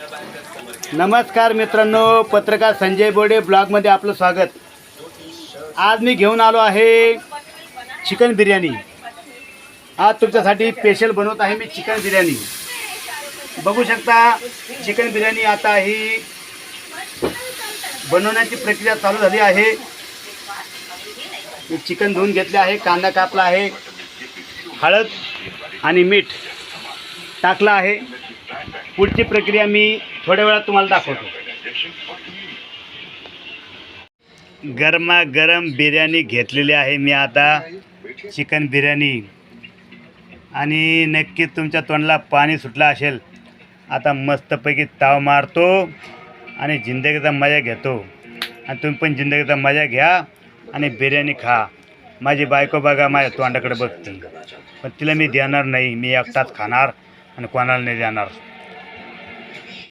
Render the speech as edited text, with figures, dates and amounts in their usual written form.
नमस्कार मित्रांनो, पत्रकार संजय बोडे ब्लॉगमध्ये आपलं स्वागत. आज मी घेऊन आलो आहे चिकन बिर्याणी. आज तुमच्यासाठी स्पेशल बनवत आहे मी चिकन बिर्याणी. बघू शकता चिकन बिर्याणी आता ही बनवण्याची प्रक्रिया चालू झाली आहे. मी चिकन धुवून घेतले आहे, कांदा कापला आहे, हळद आणि मीठ टाकलं आहे. पुढची प्रक्रिया मी थोड्या वेळात तुम्हाला दाखवतो. गरमागरम बिर्याणी घेतलेली आहे मी आता, चिकन बिर्याणी, आणि नक्की तुमच्या तोंडाला पाणी सुटलं असेल. आता मस्तपैकी ताव मारतो आणि जिंदगीचा मजा घेतो. आणि तुम्ही पण जिंदगीचा मजा घ्या आणि बिर्याणी खा. माझी बायको बघा माझ्या तोंडाकडे बघते, पण तिला मी देणार नाही. मी एकटाच खाणार आणि कोणाला नाही देणार.